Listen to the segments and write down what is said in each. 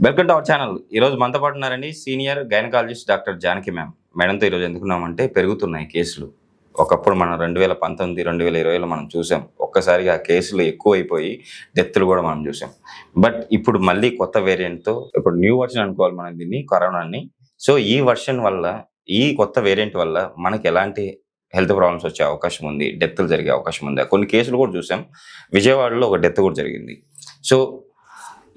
Welcome to our channel. ఈరోజు మనతో పాటు ఉన్నారండి senior gynaecologist doctor Janaki ma'am. మేడంతో ఈరోజు ఎందుకున్నామంటే పెరుగుతున్నాయి కేసులు. ఒకప్పుడు మనం 2019, 2020లో మనం చూసాం. ఒక్కసారిగా కేసులు ఎక్కువైపోయి డెత్తులు కూడా మనం చూసాం. బట్ ఇప్పుడు మళ్ళీ కొత్త వేరియంట్తో ఇప్పుడు న్యూ వర్షన్ అనుకోవాలి మనం దీన్ని కరోనాని. సో ఈ వర్షన్ వల్ల ఈ కొత్త వేరియంట్ వల్ల మనకి ఎలాంటి హెల్త్ ప్రాబ్లమ్స్ వచ్చే అవకాశం ఉంది, డెత్తులు జరిగే అవకాశం ఉంది. కొన్ని కేసులు కూడా చూసాం. విజయవాడలో ఒక డెత్ కూడా జరిగింది. సో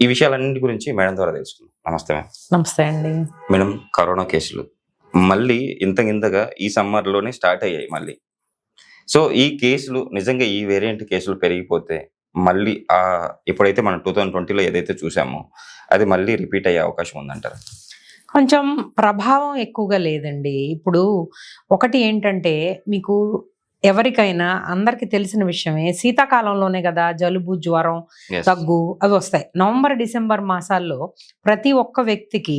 ఈ విషయాలన్నింటి గురించి మేడం ద్వారా తెలుసుకుందాం. నమస్తే మ్యామ్. నమస్తే అండి. మేడం, కరోనా కేసులు మళ్ళీ ఇంతగా ఈ సమ్మర్లోనే స్టార్ట్ అయ్యాయి మళ్ళీ. సో ఈ కేసులు నిజంగా ఈ వేరియంట్ కేసులు పెరిగిపోతే మళ్ళీ ఎప్పుడైతే మనం 2020లో ఏదైతే చూసామో అది మళ్ళీ రిపీట్ అయ్యే అవకాశం ఉందంటారు? కొంచెం ప్రభావం ఎక్కువగా లేదండి. ఇప్పుడు ఒకటి ఏంటంటే మీకు ఎవరికైనా అందరికీ తెలిసిన విషయమే, శీతాకాలంలోనే కదా జలుబు, జ్వరం, Yes. దగ్గు అవి వస్తాయి. నవంబర్, డిసెంబర్ మాసాల్లో ప్రతి ఒక్క వ్యక్తికి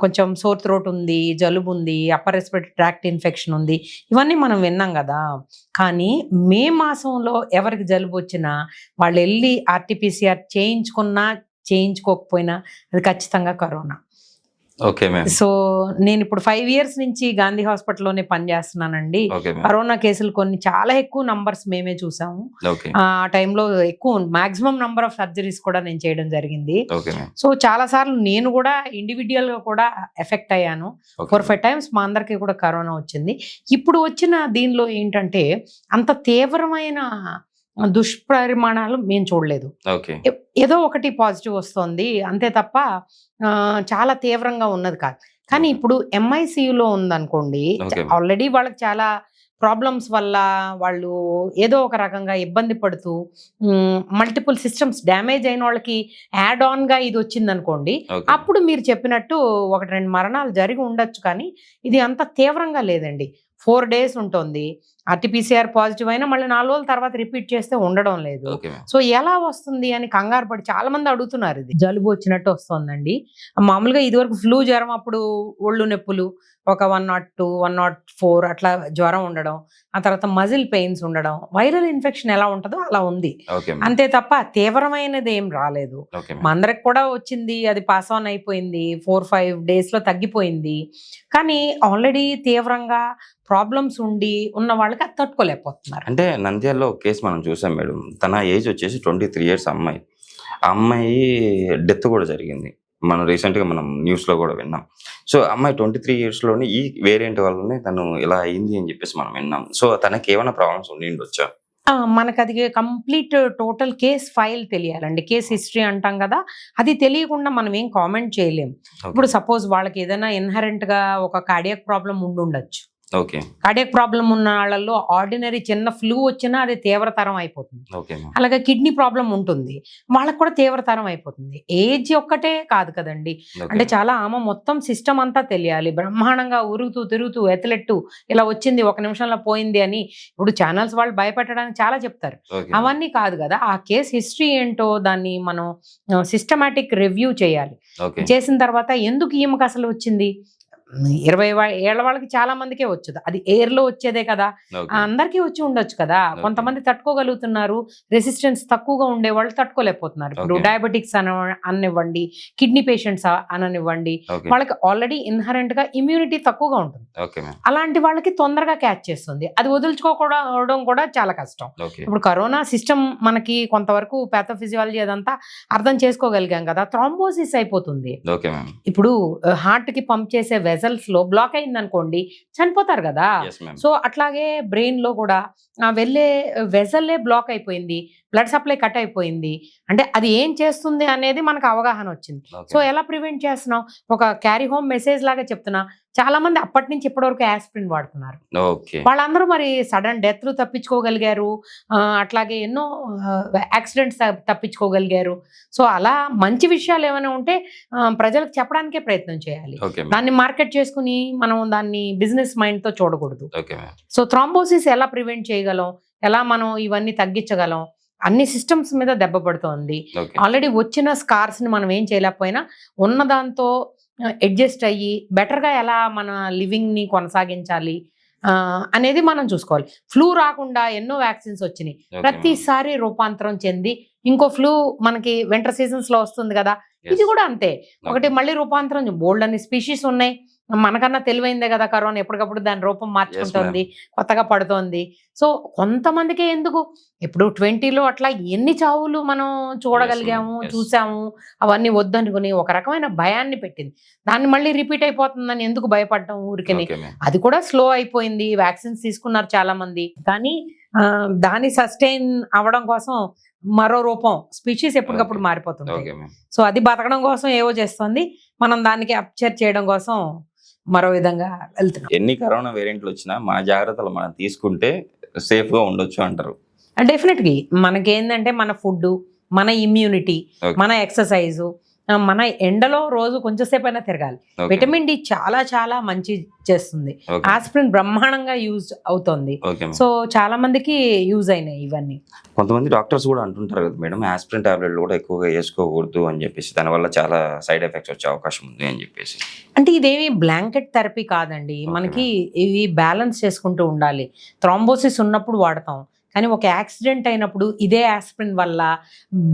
కొంచెం సోర్ థ్రోట్ ఉంది, జలుబు ఉంది, అప్పర్ రెస్పిరేటరీ ట్రాక్ట్ ఇన్ఫెక్షన్ ఉంది, ఇవన్నీ మనం విన్నాం కదా. కానీ మే మాసంలో ఎవరికి జలుబు వచ్చినా వాళ్ళు వెళ్ళి ఆర్టీపీసీఆర్ చేయించుకున్నా చేయించుకోకపోయినా అది ఖచ్చితంగా కరోనా. Okay ma'am. సో నేను ఇప్పుడు 5 years నుంచి గాంధీ హాస్పిటల్లోనే పనిచేస్తున్నానండి. Okay ma'am. కరోనా కేసులు కొన్ని చాలా ఎక్కువ నంబర్స్ మేమే చూసాము. ఓకే. ఆ టైంలో ఎక్కువ మాక్సిమం నంబర్ ఆఫ్ సర్జరీస్ కూడా నేను చేయడం జరిగింది. Okay ma'am. సో చాలా సార్లు నేను కూడా ఇండివిజువల్ గా కూడా ఎఫెక్ట్ అయ్యాను. 4-5 times మా అందరికీ కూడా కరోనా వచ్చింది. ఇప్పుడు వచ్చిన దీనిలో ఏంటంటే అంత తీవ్రమైన దుష్పరిమాణాలు మేము చూడలేదు. ఓకే. ఏదో ఒకటి పాజిటివ్ వస్తుంది అంతే తప్ప చాలా తీవ్రంగా ఉన్నది కాదు. కానీ ఇప్పుడు ఎంఐసియులో ఉందనుకోండి, Okay. ఆల్రెడీ వాళ్ళకి చాలా ప్రాబ్లమ్స్ వల్ల వాళ్ళు ఏదో ఒక రకంగా ఇబ్బంది పడుతూ మల్టిపుల్ సిస్టమ్స్ డ్యామేజ్ అయిన వాళ్ళకి యాడ్ ఆన్ గా ఇది వచ్చింది అనుకోండి, ఓకే. అప్పుడు మీరు చెప్పినట్టు 1-2 మరణాలు జరిగి ఉండొచ్చు. కానీ ఇది అంత తీవ్రంగా లేదండి. 4 days ఉంటుంది. ఆర్టీపీసీఆర్ పాజిటివ్ అయినా మళ్ళీ 4 రోజుల తర్వాత రిపీట్ చేస్తే ఉండడం లేదు. Okay ma'am. సో ఎలా వస్తుంది అని కంగారు పడి చాలా మంది అడుగుతున్నారు. ఇది జలుబు వచ్చినట్టు వస్తుందండి. మామూలుగా ఇదివరకు ఫ్లూ జ్వరం అప్పుడు ఒళ్ళు నొప్పులు ఒక 102, 104 అట్లా జ్వరం ఉండడం, ఆ తర్వాత మజిల్ పెయిన్స్ ఉండడం, వైరల్ ఇన్ఫెక్షన్ ఎలా ఉంటుందో అలా ఉంది. Okay ma'am. అంతే తప్ప తీవ్రమైనది ఏం రాలేదు. ఓకే మా మ్యామ్. అందరికి కూడా వచ్చింది, అది పాస్ ఆన్ అయిపోయింది, 4-5 daysలో తగ్గిపోయింది. కానీ ఆల్రెడీ తీవ్రంగా ప్రాబ్లమ్స్ ఉన్న వాళ్ళకి అది తట్టుకోలేకపోతున్నారు. అంటే నంద్యాలలో ఒక కేసు మనం చూసాం మేడం. తన ఏజ్ వచ్చేసి 23 years అమ్మాయి. ఆ అమ్మాయి డెత్ కూడా జరిగింది. మనం రీసెంట్గా మనం న్యూస్లో కూడా విన్నాం. సో అమ్మాయి 23 yearsలోనే ఈ వేరియంట్ వల్లనే తను ఇలా అయింది అని చెప్పేసి మనం విన్నాం. సో తనకి ఏమైనా ప్రాబ్లమ్స్ ఉండి ఉండొచ్చా? మనకు అది కంప్లీట్ టోటల్ కేస్ ఫైల్ తెలియాలండి. కేస్ హిస్టరీ అంటాం కదా, అది తెలియకుండా మనం ఏం కామెంట్ చేయలేం. ఇప్పుడు సపోజ్ వాళ్ళకి ఏదైనా ఇన్హరెంట్ గా ఒక కార్డియాక్ ప్రాబ్లం ఉండొచ్చు. ఓకే. కార్డియాక్ ప్రాబ్లం ఉన్న వాళ్ళలో ఆర్డినరీ చిన్న ఫ్లూ వచ్చినా అది తీవ్రతరం అయిపోతుంది. Okay ma'am. అలాగే కిడ్నీ ప్రాబ్లం ఉంటుంది, వాళ్ళకు కూడా తీవ్రతరం అయిపోతుంది. ఏజ్ ఒక్కటే కాదు కదండి. అంటే చాలా ఆమె మొత్తం సిస్టమ్ అంతా తెలియాలి. బ్రహ్మాండంగా ఉరుగుతూ తిరుగుతూ ఎత్లెట్టు ఇలా వచ్చింది 1 నిమిషంలో పోయింది అని ఇప్పుడు ఛానల్స్ వాళ్ళు భయపెట్టడానికి చాలా చెప్తారు. ఓకే. అవన్నీ కాదు కదా. ఆ కేస్ హిస్టరీ ఏంటో దాన్ని మనం సిస్టమాటిక్ రివ్యూ చేయాలి. ఓకే. చేసిన తర్వాత ఎందుకు ఈమెకు అసలు వచ్చింది, 20 ఏళ్ల వాళ్ళకి చాలా మందికే వచ్చదు, అది ఎయిర్ లో వచ్చేదే కదా, ఓకే. అందరికీ వచ్చి ఉండొచ్చు కదా. కొంతమంది తట్టుకోగలుగుతున్నారు, రెసిస్టెన్స్ తక్కువగా ఉండే వాళ్ళు తట్టుకోలేకపోతున్నారు. ఇప్పుడు Okay. డయాబెటిక్స్ అనివ్వండి, కిడ్నీ పేషెంట్స్ అననివ్వండి, ఓకే. వాళ్ళకి ఆల్రెడీ ఇన్హరెంట్ గా ఇమ్యూనిటీ తక్కువగా ఉంటుంది. Okay ma'am. అలాంటి వాళ్ళకి తొందరగా క్యాచ్ చేస్తుంది, అది వదులుచుకోవడం కూడా చాలా కష్టం. ఓకే. ఇప్పుడు కరోనా సిస్టమ్ మనకి కొంతవరకు ప్యాథోఫిజియాలజీ అదంతా అర్థం చేసుకోగలిగాం కదా. థ్రాంబోసిస్ అయిపోతుంది. Okay ma'am. ఇప్పుడు హార్ట్ కి పంప్ చేసే వెజల్స్ లో బ్లాక్ అయింది అనుకోండి, చనిపోతారు కదా. Yes ma'am. సో అట్లాగే బ్రెయిన్ లో కూడా వెళ్ళే వెజల్లే బ్లాక్ అయిపోయింది, బ్లడ్ సప్లై కట్ అయిపోయింది అంటే అది ఏం చేస్తుంది అనేది మనకు అవగాహన వచ్చింది. సో ఎలా ప్రివెంట్ చేస్తున్నాం, ఒక క్యారీ హోమ్ మెసేజ్ లాగా చెప్తున్నా. చాలా మంది అప్పటి నుంచి ఇప్పటివరకు యాస్పిరిన్ వాడుతున్నారు. ఓకే. వాళ్ళందరూ మరి సడన్ డెత్లు తప్పించుకోగలిగారు, అట్లాగే ఎన్నో యాక్సిడెంట్స్ తప్పించుకోగలిగారు. సో అలా మంచి విషయాలు ఏమైనా ఉంటే ప్రజలకు చెప్పడానికే ప్రయత్నం చేయాలి. Okay ma'am. దాన్ని మార్కెట్ చేసుకుని మనం దాన్ని బిజినెస్ మైండ్ తో చూడకూడదు. Okay ma'am. సో థ్రాంబోసిస్ ఎలా ప్రివెంట్ చేయగలం, ఎలా మనం ఇవన్నీ తగ్గించగలం, అన్ని సిస్టమ్స్ మీద దెబ్బ పడుతోంది. ఓకే. ఆల్రెడీ వచ్చిన స్కార్స్ ని మనం ఏం చేయలేకపోయినా ఉన్నదాంతో అడ్జస్ట్ అయ్యి బెటర్గా ఎలా మన లివింగ్ ని కొనసాగించాలి అనేది మనం చూసుకోవాలి. ఫ్లూ రాకుండా ఎన్నో వ్యాక్సిన్స్ వచ్చినాయి, ప్రతిసారి రూపాంతరం చెంది ఇంకో ఫ్లూ మనకి వింటర్ సీజన్స్ లో వస్తుంది కదా, ఇది కూడా అంతే. ఒకటి మళ్ళీ రూపాంతరం బోల్డ్ అన్ని స్పీషీస్ ఉన్నాయి. మనకన్నా తెలివైందే కదా కరోనా, ఎప్పటికప్పుడు దాని రూపం మార్చుకుంటోంది, కొత్తగా పడుతోంది. సో కొంతమందికే ఎందుకు, ఇప్పుడు 20లో అట్లా ఎన్ని చావులు మనం చూడగలిగాము, Yes. చూసాము. అవన్నీ వద్దనుకుని ఒక రకమైన భయాన్ని పెట్టింది. దాన్ని మళ్ళీ రిపీట్ అయిపోతుందని ఎందుకు భయపడటం ఊరికని. Okay ma'am. అది కూడా స్లో అయిపోయింది. వ్యాక్సిన్స్ తీసుకున్నారు చాలా మంది, కానీ దాన్ని సస్టైన్ అవ్వడం కోసం మరో రూపం స్పీషీస్ ఎప్పటికప్పుడు Okay. మారిపోతుంటాయి. Okay ma'am. సో అది బతకడం కోసం ఏవో చేస్తుంది, మనం దానికి అప్చర్ చేయడం కోసం మరో విధంగా వెళ్తున్నాం. ఎన్ని కరోనా వేరియంట్లు వచ్చినా మా జాగ్రత్తలు మనం తీసుకుంటే సేఫ్ గా ఉండొచ్చు అంటారు. డెఫినెట్లీ మనకేందంటే మన ఫుడ్, మన ఇమ్యూనిటీ, Okay. మన ఎక్సర్సైజు, మన ఎండలో రోజు కొంచెం సేపు అయినా తిరగాలి. Okay. విటమిన్ డి చాలా చాలా మంచి చేస్తుంది. Okay. ఆస్పిరిన్ బ్రహ్మాండంగా యూజ్ అవుతుంది. Okay ma'am. సో చాలా మందికి యూజ్ అయినాయి ఇవన్నీ. కొంతమంది డాక్టర్స్ కూడా అంటుంటారు కదా మేడం, ఆస్పిరిన్ టాబ్లెట్లు కూడా ఎక్కువగా వేసుకోకూడదు అని చెప్పేసి, దానివల్ల చాలా సైడ్ ఎఫెక్ట్స్ వచ్చే అవకాశం ఉంది అని చెప్పేసి. అంటే ఇదేమి బ్లాంకెట్ థెరపీ కాదండి. Okay. మనకి ఇవి బ్యాలెన్స్ చేసుకుంటూ ఉండాలి. థ్రాంబోసిస్ ఉన్నప్పుడు వాడతాం, కానీ ఒక యాక్సిడెంట్ అయినప్పుడు ఇదే ఆస్పిరిన్ వల్ల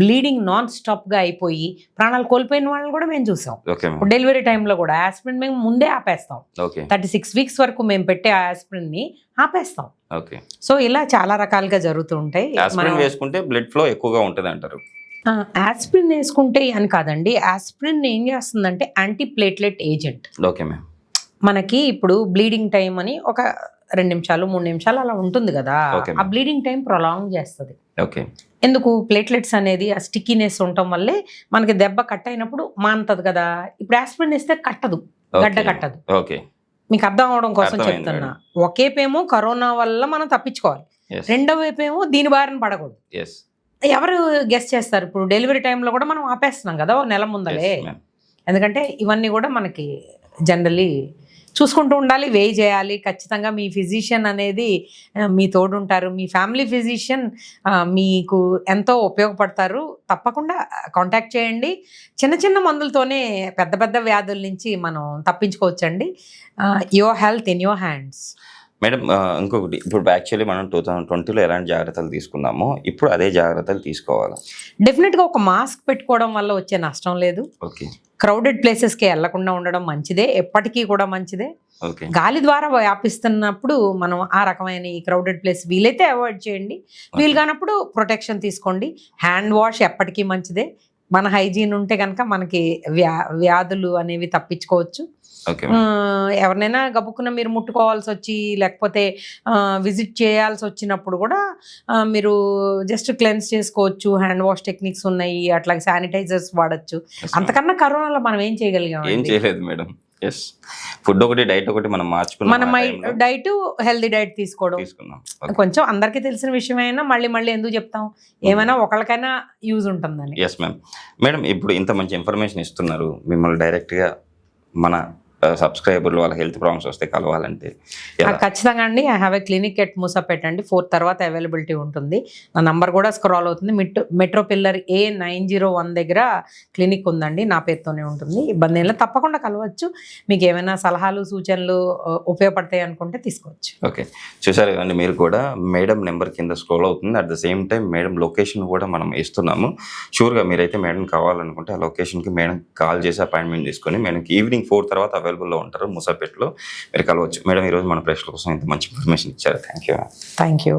బ్లీడింగ్ నాన్ స్టాప్గా అయిపోయి ప్రాణాలు కోల్పోయిన వాళ్ళని కూడా మేము చూసాం. Okay ma'am. డెలివరీ టైంలో కూడా ఆస్పిరిన్ మేము ముందే ఆపేస్తాం. ఓకే 36 వీక్స్ వరకు మేము పెట్టే ఆస్పిరిన్ని ఆపేస్తాం. ఓకే. సో ఇలా చాలా రకాలుగా జరుగుతూ ఉంటాయి. ఆస్పిరిన్ వేసుకుంటే బ్లడ్ ఫ్లో ఎక్కువగా ఉంటుంది అంటారు. ఆస్పిరిన్ వేసుకుంటే అని కాదండి, ఆస్పిరిన్ ఏం చేస్తుందంటే anti platelet agent. Okay ma'am. మనకి ఇప్పుడు బ్లీడింగ్ టైం అని ఒక 2 నిమిషాలు 3 నిమిషాలు అలా ఉంటుంది కదా, Okay, ఆ బ్లీడింగ్ టైం ప్రొలాంగ్ చేస్తుంది. ఓకే. ఎందుకు, ప్లేట్లెట్స్ అనేది ఆ స్టిక్కీనెస్ ఉండటం వల్లే మనకి దెబ్బ కట్ అయినప్పుడు మానుతుంది కదా. ఇప్పుడు ఆస్పిరిన్ వేస్తే కట్టదు, గడ్డ కట్టదు. ఓకే. మీకు అర్థం అవడం కోసం అర్థమైంది చెప్తున్నా. ఒకేపేమో కరోనా వల్ల మనం తప్పించుకోవాలి, రెండో వైపేమో దీని బారిన పడకూడదు. ఎస్ ఎవరు గెస్ చేస్తారు? ఇప్పుడు డెలివరీ టైంలో కూడా మనం ఆపేస్తున్నాం కదా ఓ నెల ముందలే. మ్యామ్. ఎందుకంటే ఇవన్నీ కూడా మనకి జనరలీ చూసుకుంటూ ఉండాలి, వేయి చేయాలి. ఖచ్చితంగా మీ ఫిజిషియన్ అనేది మీ తోడుంటారు. మీ ఫ్యామిలీ ఫిజిషియన్ మీకు ఎంతో ఉపయోగపడతారు. తప్పకుండా కాంటాక్ట్ చేయండి. చిన్న చిన్న మందులతోనే పెద్ద పెద్ద వ్యాధుల నుంచి మనం తప్పించుకోవచ్చండి. Your health in your hands. Madam, ఇంకొకటి, ఇప్పుడు యాక్చువల్లీ మనం 2020లో ఎలాంటి జాగ్రత్తలు తీసుకున్నామో ఇప్పుడు అదే జాగ్రత్తలు తీసుకోవాలి. డెఫినెట్గా ఒక మాస్క్ పెట్టుకోవడం వల్ల వచ్చే నష్టం లేదు. ఓకే. క్రౌడెడ్ ప్లేసెస్కి వెళ్లకుండా ఉండడం మంచిదే, ఎప్పటికీ కూడా మంచిదే. ఓకే. గాలి ద్వారా వ్యాపిస్తున్నప్పుడు మనం ఆ రకమైన ఈ క్రౌడెడ్ ప్లేస్ వీలైతే అవాయిడ్ చేయండి. వీలు కానప్పుడు ప్రొటెక్షన్ తీసుకోండి. హ్యాండ్ వాష్ ఎప్పటికీ మంచిదే. మన హైజీన్ ఉంటే కనుక మనకి వ్యాధులు అనేవి తప్పించుకోవచ్చు. ఓకే. ఎవరినైనా గబుక్కున మీరు ముట్టుకోవాల్సి వచ్చి లేకపోతే విజిట్ చేయాల్సి వచ్చినప్పుడు కూడా మీరు జస్ట్ క్లెన్స్ చేసుకోవచ్చు. హ్యాండ్ వాష్ టెక్నిక్స్ ఉన్నాయి, అట్లాగే శానిటైజర్స్ వాడచ్చు. అంతకన్నా కరోనాలో మనం ఏం చేయగలిగాం? ఏం చేయలేదు మేడం. ఎస్, ఫుడ్ ఒకటి, డైట్ ఒకటి మనం మార్చుకున్నాం. మన డైట్ హెల్దీ డైట్ తీసుకోవడం తీసుకున్నాం. కొంచెం అందరికీ తెలిసిన విషయమైనా మళ్ళీ మళ్ళీ ఎందుకు చెప్తాం, ఏమైనా ఒకరికైనా యూజ్ ఉంటుందని. Yes ma'am. మేడం, ఇప్పుడు ఇంత మంచి ఇన్ఫర్మేషన్ ఇస్తున్నారు, మిమ్మల్ని డైరెక్ట్గా మన సబ్స్క్రైబర్లు వాళ్ళ హెల్త్ ప్రాబ్లమ్స్ వస్తే కలవాలంటే ఖచ్చితంగా అండి. I have a clinic at Moosapet అండి. 4 తర్వాత అవైలబిలిటీ ఉంటుంది. నా నంబర్ కూడా స్క్రాల్ అవుతుంది. మెట్రో పిల్లర్ A901 దగ్గర క్లినిక్ ఉందండి, నా పేరుతోనే ఉంటుంది. ఇబ్బంది ఏం లేదు, తప్పకుండా కలవచ్చు. మీకు ఏమైనా సలహాలు సూచనలు ఉపయోగపడతాయి అనుకుంటే తీసుకోవచ్చు. ఓకే, చూసారు కదండి మీరు కూడా. మేడం నెంబర్ కింద స్క్రోల్ అవుతుంది. At the same time madam location కూడా మనం ఇస్తున్నాము. షూర్గా మీరైతే మేడం కావాలనుకుంటే ఆ లొకేషన్కి మేడం కాల్ చేసి అపాయింట్మెంట్ తీసుకొని మేడంకి ఈవినింగ్ 4 తర్వాత అవైలబుల్లో ఉంటారు మూసాపేటలో, మీరు కలవచ్చు. మేడం, ఈరోజు మన ప్రేక్షకుల కోసం ఇంత మంచి ఇన్ఫర్మేషన్ ఇచ్చారు. Thank you. Thank you.